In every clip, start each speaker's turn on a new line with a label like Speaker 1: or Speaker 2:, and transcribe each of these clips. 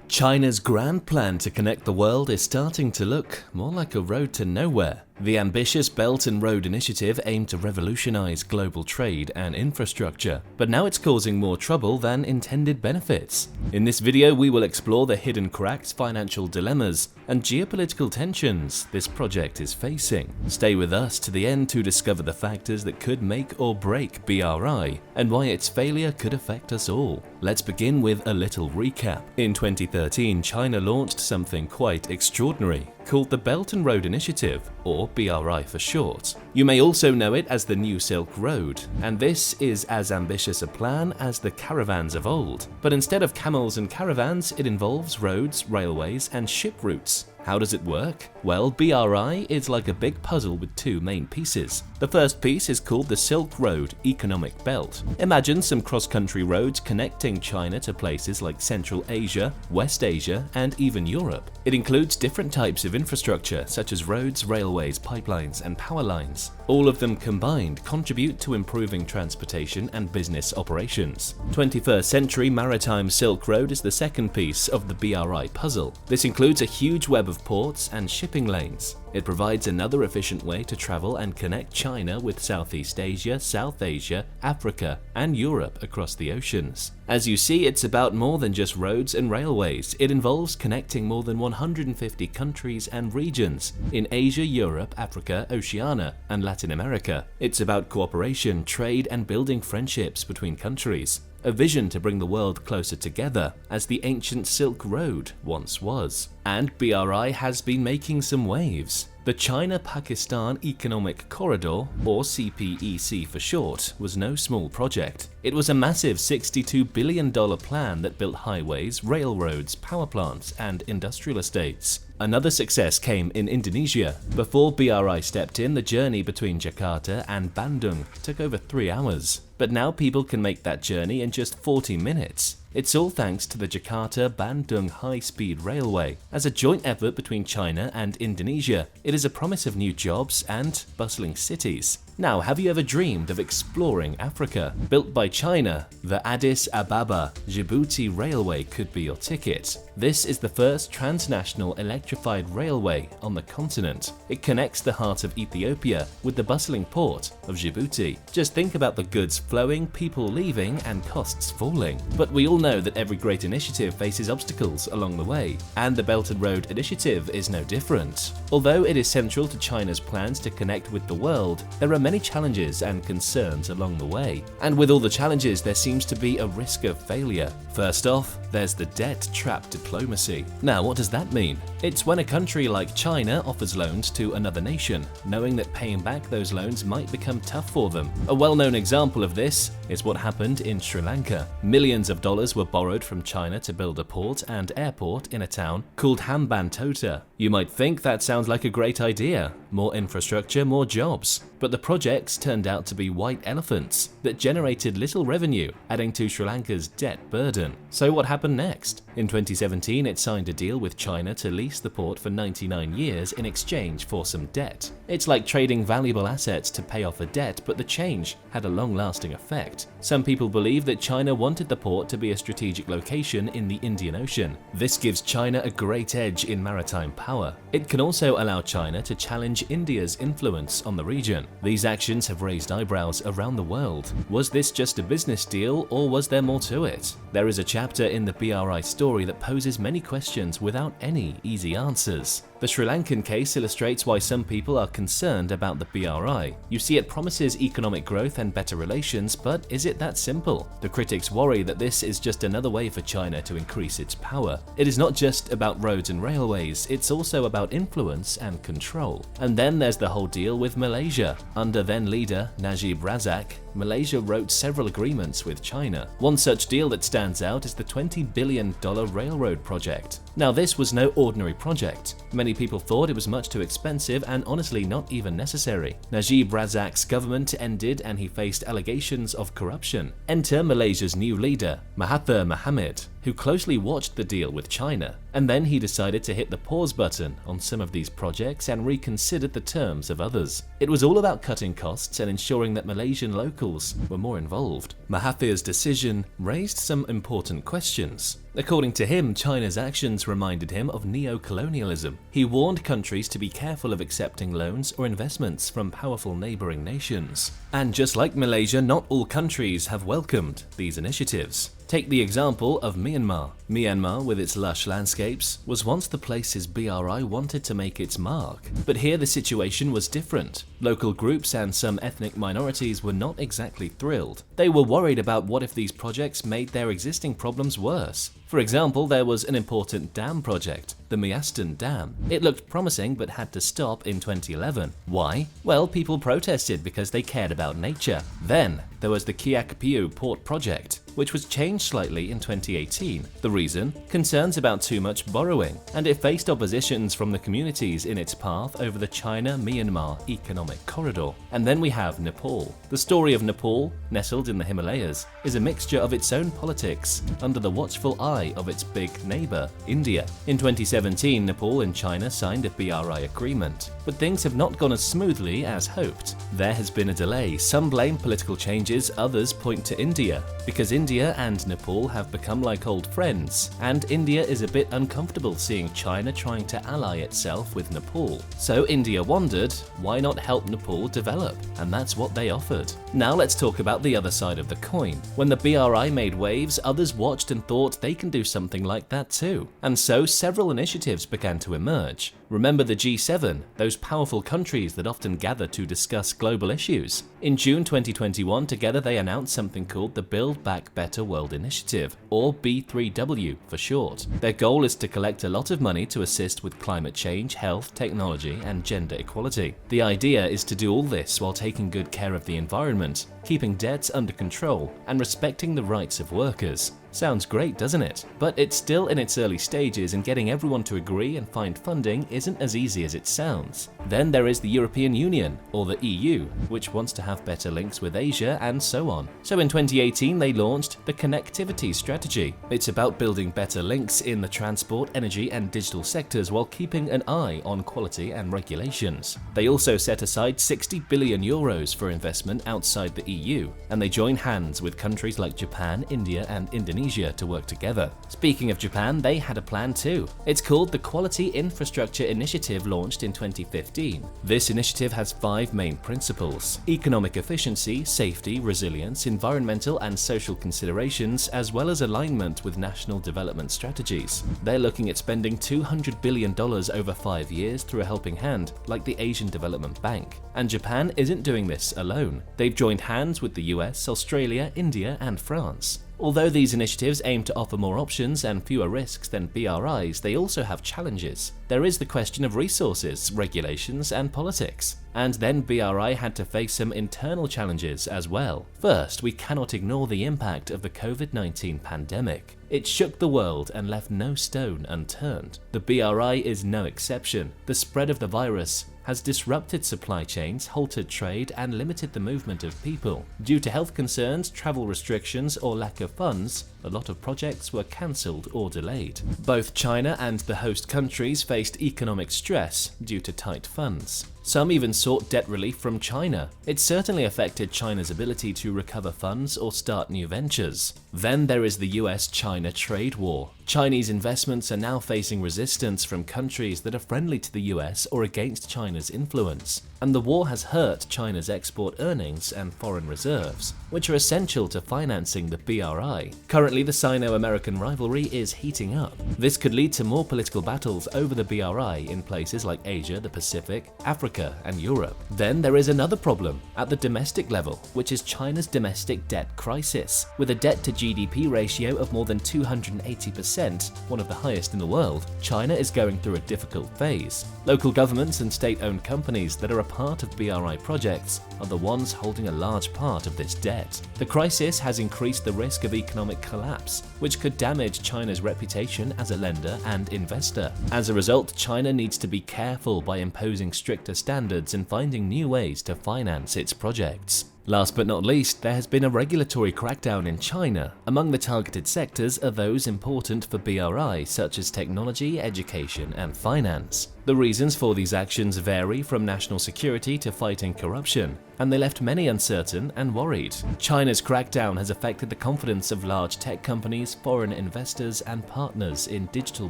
Speaker 1: China's grand plan to connect the world is starting to look more like a road to nowhere. The ambitious Belt and Road Initiative aimed to revolutionize global trade and infrastructure, but now it's causing more trouble than intended benefits. In this video, we will explore the hidden cracks, financial dilemmas, and geopolitical tensions this project is facing. Stay with us to the end to discover the factors that could make or break BRI and why its failure could affect us all. Let's begin with a little recap. In 2013, China launched something quite extraordinary called the Belt and Road Initiative, or BRI for short. You may also know it as the New Silk Road, and this is as ambitious a plan as the caravans of old. But instead of camels and caravans, it involves roads, railways, and ship routes. How does it work? Well, BRI is like a big puzzle with two main pieces. The first piece is called the Silk Road Economic Belt. Imagine some cross-country roads connecting China to places like Central Asia, West Asia, and even Europe. It includes different types of infrastructure such as roads, railways, pipelines, and power lines. All of them combined contribute to improving transportation and business operations. 21st Century Maritime Silk Road is the second piece of the BRI puzzle. This includes a huge web of ports and shipping lanes. It provides another efficient way to travel and connect China with Southeast Asia, South Asia, Africa, and Europe across the oceans. As you see, it's about more than just roads and railways. It involves connecting more than 150 countries and regions in Asia, Europe, Africa, Oceania, and Latin America. It's about cooperation, trade, and building friendships between countries. A vision to bring the world closer together, as the ancient Silk Road once was. And BRI has been making some waves. The China-Pakistan Economic Corridor, or CPEC for short, was no small project. It was a massive $62 billion plan that built highways, railroads, power plants, and industrial estates. Another success came in Indonesia. Before BRI stepped in, the journey between Jakarta and Bandung took over 3 hours. But now people can make that journey in just 40 minutes. It's all thanks to the Jakarta-Bandung high-speed railway. As a joint effort between China and Indonesia, it is a promise of new jobs and bustling cities. Now, have you ever dreamed of exploring Africa? Built by China, the Addis Ababa-Djibouti Railway could be your ticket. This is the first transnational electrified railway on the continent. It connects the heart of Ethiopia with the bustling port of Djibouti. Just think about the goods flowing, people leaving, and costs falling. But we all know that every great initiative faces obstacles along the way, and the Belt and Road Initiative is no different. Although it is central to China's plans to connect with the world, there are many challenges and concerns along the way. And with all the challenges, there seems to be a risk of failure. First off, there's the debt trap diplomacy. Now, what does that mean? It's when a country like China offers loans to another nation, knowing that paying back those loans might become tough for them. A well-known example of this is what happened in Sri Lanka. Millions of dollars were borrowed from China to build a port and airport in a town called Hambantota. You might think that sounds like a great idea. More infrastructure, more jobs. But the projects turned out to be white elephants that generated little revenue, adding to Sri Lanka's debt burden. So what happened next? In 2017, it signed a deal with China to lease the port for 99 years in exchange for some debt. It's like trading valuable assets to pay off a debt, but the change had a long-lasting effect. Some people believe that China wanted the port to be a strategic location in the Indian Ocean. This gives China a great edge in maritime power. It can also allow China to challenge India's influence on the region. These actions have raised eyebrows around the world. Was this just a business deal, or was there more to it? There is a chapter in the BRI story that poses many questions without any easy answers. The Sri Lankan case illustrates why some people are concerned about the BRI. You see, it promises economic growth and better relations, but is it that simple? The critics worry that this is just another way for China to increase its power. It is not just about roads and railways, it's also about influence and control. And then there's the whole deal with Malaysia. Under then leader Najib Razak, Malaysia wrote several agreements with China. One such deal that stands out is the $20 billion railroad project. Now, this was no ordinary project. Many people thought it was much too expensive and honestly not even necessary. Najib Razak's government ended and he faced allegations of corruption. Enter Malaysia's new leader, Mahathir Mohamad, who closely watched the deal with China. And then he decided to hit the pause button on some of these projects and reconsidered the terms of others. It was all about cutting costs and ensuring that Malaysian locals locals were more involved. Mahathir's decision raised some important questions. According to him, China's actions reminded him of neo-colonialism. He warned countries to be careful of accepting loans or investments from powerful neighboring nations. And just like Malaysia, not all countries have welcomed these initiatives. Take the example of Myanmar. Myanmar, with its lush landscapes, was once the place his BRI wanted to make its mark. But here the situation was different. Local groups and some ethnic minorities were not exactly thrilled. They were worried about what if these projects made their existing problems worse. For example, there was an important dam project, the Myastan Dam. It looked promising but had to stop in 2011. Why? Well, people protested because they cared about nature. Then, there was the Kiak Piu Port Project, which was changed slightly in 2018. The reason? Concerns about too much borrowing, and it faced oppositions from the communities in its path over the China-Myanmar Economic Corridor. And then we have Nepal. The story of Nepal, nestled in the Himalayas, is a mixture of its own politics under the watchful eye of its big neighbor, India. In 2017, Nepal and China signed a BRI agreement, but things have not gone as smoothly as hoped. There has been a delay. Some blame political changes, others point to India, because India and Nepal have become like old friends, and India is a bit uncomfortable seeing China trying to ally itself with Nepal. So India wondered, why not help Nepal develop? And that's what they offered. Now let's talk about the other side of the coin. When the BRI made waves, others watched and thought they can do something like that too. And so several initiatives began to emerge. Remember the G7, those powerful countries that often gather to discuss global issues? In June 2021, together they announced something called the Build Back Better World Initiative, or B3W for short. Their goal is to collect a lot of money to assist with climate change, health, technology, and gender equality. The idea is to do all this while taking good care of the environment, keeping debts under control, and respecting the rights of workers. Sounds great, doesn't it? But it's still in its early stages, and getting everyone to agree and find funding isn't as easy as it sounds. Then there is the European Union, or the EU, which wants to have better links with Asia and so on. So in 2018 they launched the Connectivity Strategy. It's about building better links in the transport, energy and digital sectors while keeping an eye on quality and regulations. They also set aside 60 billion euros for investment outside the EU, and they join hands with countries like Japan, India and Indonesia to work together. Speaking of Japan, they had a plan too. It's called the Quality Infrastructure Initiative, launched in 2015. This initiative has 5 main principles: economic efficiency, safety, resilience, environmental and social considerations, as well as alignment with national development strategies. They're looking at spending $200 billion over 5 years through a helping hand, like the Asian Development Bank. And Japan isn't doing this alone. They've joined hands with the US, Australia, India and France. Although these initiatives aim to offer more options and fewer risks than BRIs, they also have challenges. There is the question of resources, regulations, and politics. And then BRI had to face some internal challenges as well. First, we cannot ignore the impact of the COVID-19 pandemic. It shook the world and left no stone unturned. The BRI is no exception. The spread of the virus has disrupted supply chains, halted trade, and limited the movement of people. Due to health concerns, travel restrictions, or lack of funds, a lot of projects were cancelled or delayed. Both China and the host countries faced economic stress due to tight funds. Some even sought debt relief from China. It certainly affected China's ability to recover funds or start new ventures. Then there is the US-China trade war. Chinese investments are now facing resistance from countries that are friendly to the US or against China's influence. And the war has hurt China's export earnings and foreign reserves, which are essential to financing the BRI. Currently, the Sino-American rivalry is heating up. This could lead to more political battles over the BRI in places like Asia, the Pacific, Africa, and Europe. Then there is another problem at the domestic level, which is China's domestic debt crisis. With a debt to GDP ratio of more than 280%, one of the highest in the world, China is going through a difficult phase. Local governments and state-owned companies that are a part of BRI projects are the ones holding a large part of this debt. The crisis has increased the risk of economic collapse, which could damage China's reputation as a lender and investor. As a result, China needs to be careful by imposing stricter standards and finding new ways to finance its projects. Last but not least, there has been a regulatory crackdown in China. Among the targeted sectors are those important for BRI, such as technology, education, and finance. The reasons for these actions vary from national security to fighting corruption, and they left many uncertain and worried. China's crackdown has affected the confidence of large tech companies, foreign investors, and partners in digital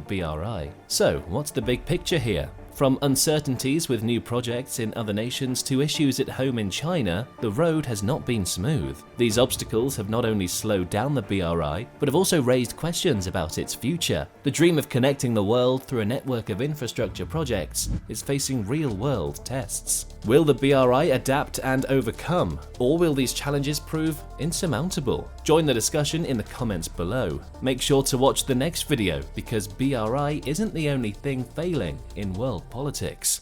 Speaker 1: BRI. So, what's the big picture here? From uncertainties with new projects in other nations to issues at home in China, the road has not been smooth. These obstacles have not only slowed down the BRI, but have also raised questions about its future. The dream of connecting the world through a network of infrastructure projects is facing real-world tests. Will the BRI adapt and overcome, or will these challenges prove insurmountable? Join the discussion in the comments below. Make sure to watch the next video, because BRI isn't the only thing failing in world politics.